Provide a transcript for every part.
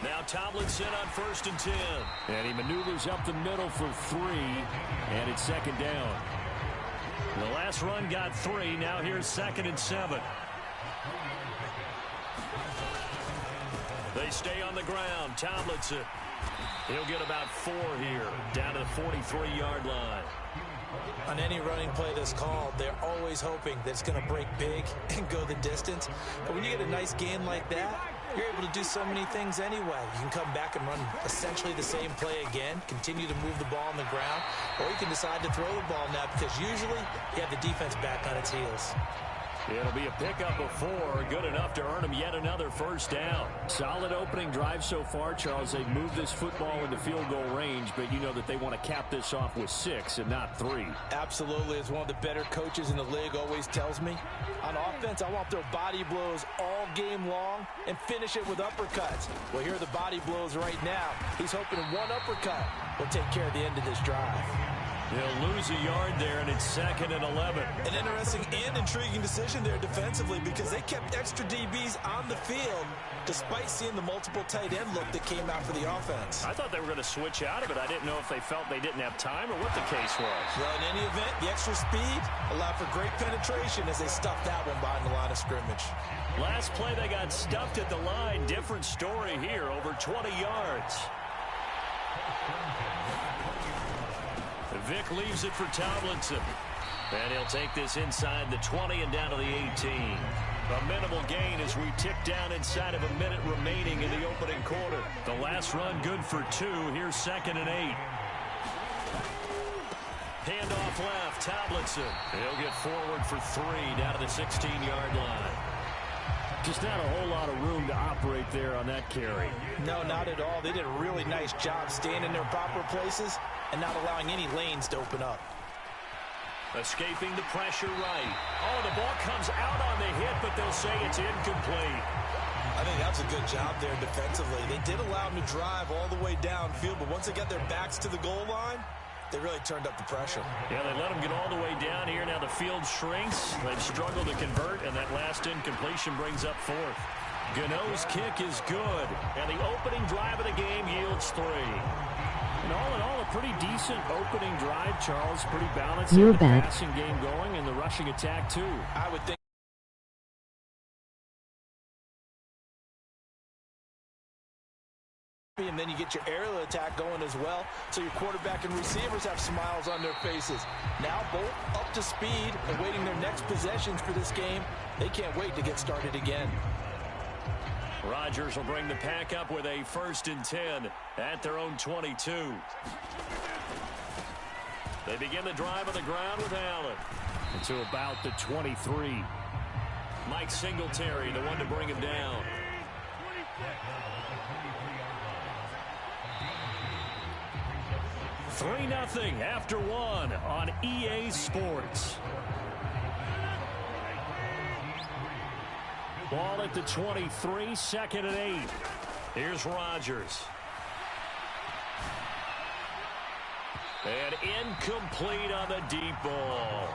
Now Tomlinson on 1st and 10. And he maneuvers up the middle for 3, and it's 2nd down. The last run got 3. Now here's 2nd and 7. They stay on the ground. Tomlinson. He'll get about 4 here, down to the 43-yard line. On any running play that's called, they're always hoping that it's going to break big and go the distance. But when you get a nice gain like that, you're able to do so many things anyway. You can come back and run essentially the same play again, continue to move the ball on the ground, or you can decide to throw the ball now because usually you have the defense back on its heels. It'll be a pickup of 4, good enough to earn him yet another 1st down. Solid opening drive so far, Charles. They've moved this football into field goal range, but you know that they want to cap this off with 6 and not 3. Absolutely. As one of the better coaches in the league always tells me, on offense, I want to throw body blows all game long and finish it with uppercuts. Well, here are the body blows right now. He's hoping one uppercut will take care of the end of this drive. He'll lose a yard there, and it's 2nd and 11. An interesting and intriguing decision there defensively because they kept extra DBs on the field despite seeing the multiple tight end look that came out for the offense. I thought they were going to switch out of it. I didn't know if they felt they didn't have time or what the case was. Well, in any event, the extra speed allowed for great penetration as they stuffed that one behind the line of scrimmage. Last play, they got stuffed at the line. Different story here, over 20 yards. Vick leaves it for Tomlinson. And he'll take this inside the 20 and down to the 18. A minimal gain as we tick down inside of a minute remaining in the opening quarter. The last run good for 2. Here's 2nd and 8. Handoff left, Tomlinson. He'll get forward for 3 down to the 16-yard line. Just not a whole lot of room to operate there on that carry. No, not at all. They did a really nice job staying in their proper places and not allowing any lanes to open up. Escaping the pressure right. Oh, the ball comes out on the hit, but they'll say it's incomplete. I think that's a good job there defensively. They did allow them to drive all the way downfield, but once they got their backs to the goal line, they really turned up the pressure. Yeah, they let them get all the way down here. Now the field shrinks. They've struggled to convert, and that last incompletion brings up 4th. Gano's kick is good, and the opening drive of the game yields 3. And all in all, a pretty decent opening drive, Charles. Pretty balanced. The passing game going and the rushing attack, too. I would think. And then you get your aerial attack going as well, so your quarterback and receivers have smiles on their faces. Now both up to speed, awaiting their next possessions for this game. They can't wait to get started again. Rodgers will bring the pack up with a 1st and 10 at their own 22. They begin the drive on the ground with Allen. To about the 23. Mike Singletary, the one to bring him down. Three 3-0 after 1 on EA Sports. Ball at the 23, 2nd and 8. Here's Rodgers. And incomplete on the deep ball.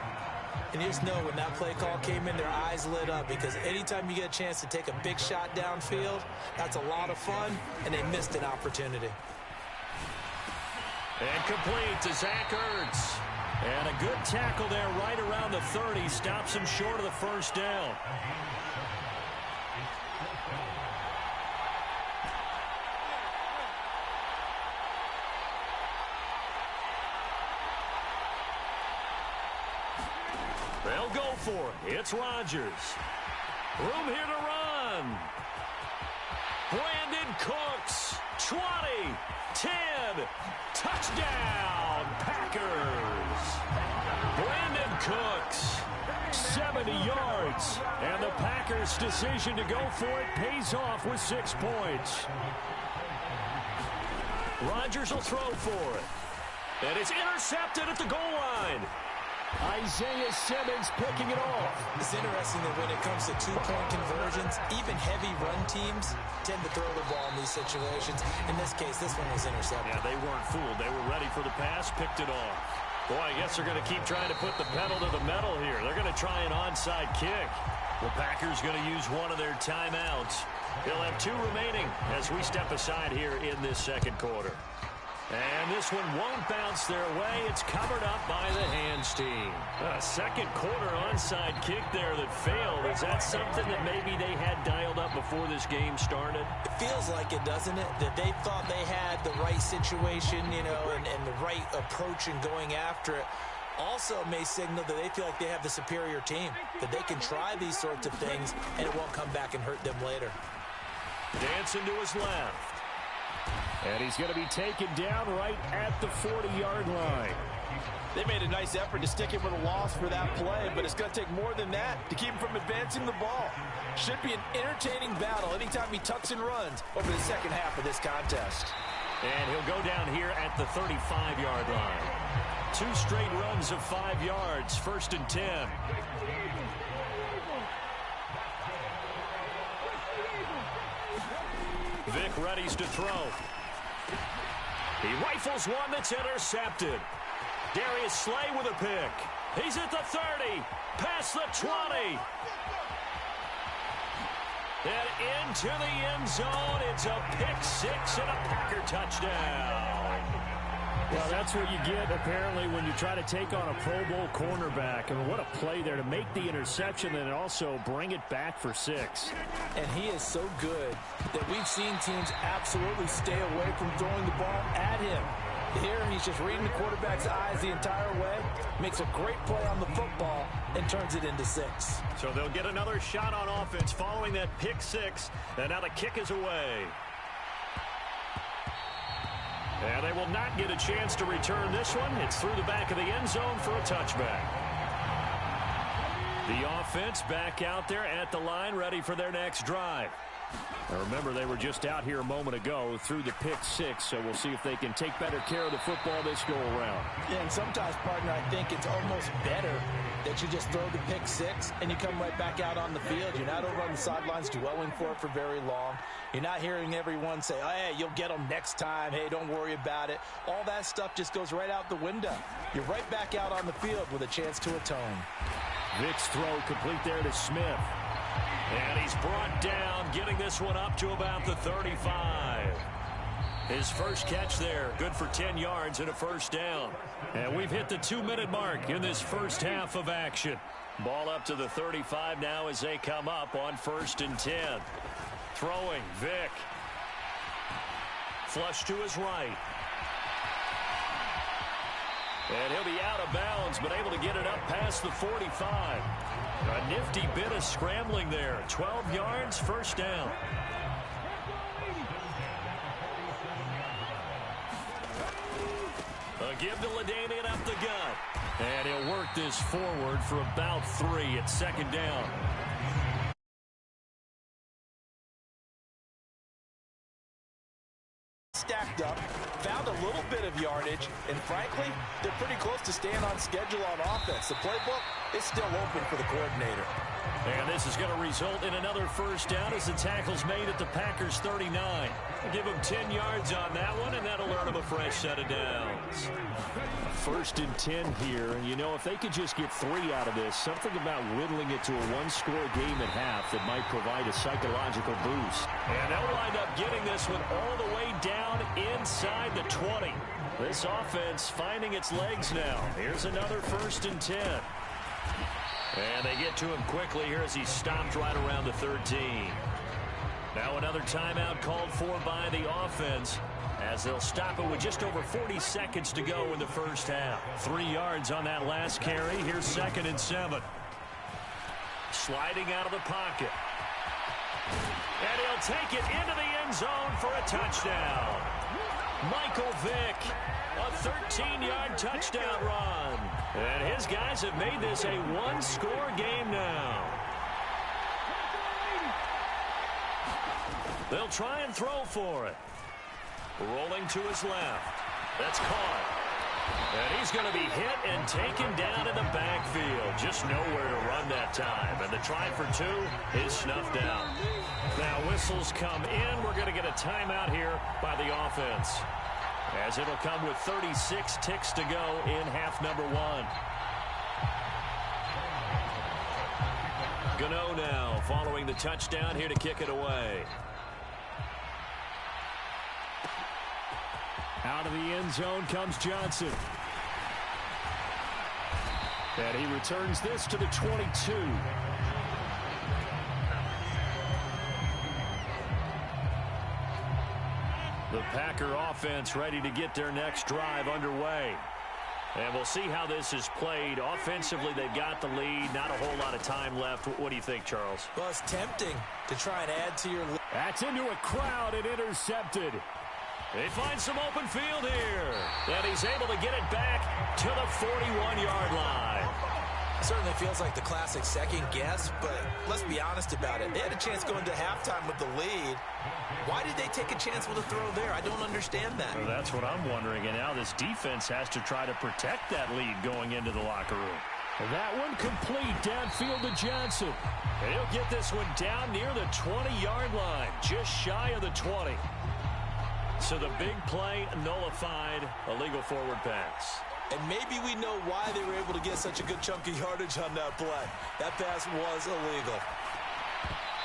And you just know when that play call came in, their eyes lit up because anytime you get a chance to take a big shot downfield, that's a lot of fun, and they missed an opportunity. And complete to Zach Ertz. And a good tackle there right around the 30. Stops him short of the 1st down. They'll go for it. It's Rodgers. Room here to run. Brandon Cooks. 20. 10. Touchdown, Packers. Brandon Cooks, 70 yards. And the Packers' decision to go for it pays off with 6 points. Rodgers will throw for it. And it's intercepted at the goal line. Isaiah Simmons picking it off. It's interesting that when it comes to 2-point conversions, even heavy run teams tend to throw the ball in these situations. In this case, this one was intercepted. Yeah, they weren't fooled. They were ready for the pass, picked it off. Boy, I guess they're going to keep trying to put the pedal to the metal here. They're going to try an onside kick. The Packers going to use one of their timeouts. He'll have 2 remaining as we step aside here in this second quarter. And this one won't bounce their way. It's covered up by the hands team. A second quarter onside kick there that failed. Is that something that maybe they had dialed up before this game started? It feels like it, doesn't it? That they thought they had the right situation, you know, and the right approach in going after it. Also may signal that they feel like they have the superior team, that they can try these sorts of things and it won't come back and hurt them later. Dancing to his left. And he's going to be taken down right at the 40-yard line. They made a nice effort to stick him with a loss for that play, but it's going to take more than that to keep him from advancing the ball. Should be an entertaining battle anytime he tucks and runs over the second half of this contest. And he'll go down here at the 35-yard line. 2 straight runs of 5 yards, 1st and 10. Vic readies to throw. He rifles one that's intercepted. Darius Slay with a pick. He's at the 30, past the 20. And into the end zone. It's a pick 6 and a Packer touchdown. Well, that's what you get, apparently, when you try to take on a Pro Bowl cornerback. And what a play there to make the interception and also bring it back for 6. And he is so good that we've seen teams absolutely stay away from throwing the ball at him. Here, he's just reading the quarterback's eyes the entire way, makes a great play on the football, and turns it into 6. So they'll get another shot on offense following that pick 6. And now the kick is away. And they will not get a chance to return this one. It's through the back of the end zone for a touchback. The offense back out there at the line, ready for their next drive. Now remember, they were just out here a moment ago through the pick 6, so we'll see if they can take better care of the football this go around. Yeah, and sometimes, partner, I think it's almost better that you just throw the pick 6 and you come right back out on the field. You're not over on the sidelines dwelling for it for very long. You're not hearing everyone say, oh, hey, you'll get them next time. Hey, don't worry about it. All that stuff just goes right out the window. You're right back out on the field with a chance to atone. Vic's throw complete there to Smith. And he's brought down, getting this one up to about the 35. His first catch there, good for 10 yards and a first down. And we've hit the 2-minute mark in this first half of action. Ball up to the 35 now as they come up on 1st and 10. Throwing, Vic. Flush to his right. And he'll be out of bounds, but able to get it up past the 45. A nifty bit of scrambling there. 12 yards, first down. A give to LaDainian up the gut. And he'll work this forward for about 3 at 2nd down. Stacked up, found a little bit of yardage, and frankly, they're pretty close to staying on schedule on offense. The playbook is still open for the coordinator. And this is going to result in another first down as the tackle's made at the Packers 39. Give them 10 yards on that one, and that'll earn them a fresh set of downs. 1st and 10 here, and you know, if they could just get 3 out of this, something about whittling it to a 1-score game at half that might provide a psychological boost. And they'll wind up getting this one all the way down inside the 20. This offense finding its legs now. Here's another 1st and 10. And they get to him quickly here as he stopped right around the 13. Now another timeout called for by the offense as they'll stop it with just over 40 seconds to go in the first half. 3 yards on that last carry. Here's 2nd and 7. Sliding out of the pocket. And he'll take it into the end zone for a touchdown. Michael Vick, a 13-yard touchdown run. And his guys have made this a 1-score game now. They'll try and throw for it. Rolling to his left. That's caught. And he's going to be hit and taken down in the backfield. Just nowhere to run that time. And the try for 2 is snuffed out. Now whistles come in. We're going to get a timeout here by the offense, as it'll come with 36 ticks to go in half number 1. Gano now following the touchdown here to kick it away. Out of the end zone comes Johnson. And he returns this to the 22. The Packer offense ready to get their next drive underway. And we'll see how this is played. Offensively, they've got the lead. Not a whole lot of time left. What do you think, Charles? Well, it's tempting to try and add to your lead. That's into a crowd and intercepted. They find some open field here. And he's able to get it back to the 41-yard line. Certainly feels like the classic second guess, but let's be honest about it. They had a chance going to halftime with the lead. Why did they take a chance with a throw there? I don't understand that. Well, that's what I'm wondering. And now this defense has to try to protect that lead going into the locker room. And that one complete downfield to Johnson. And he'll get this one down near the 20-yard line, just shy of the 20. So the big play nullified, a legal forward pass. And maybe we know why they were able to get such a good chunk of yardage on that play. That pass was illegal.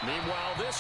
Meanwhile, this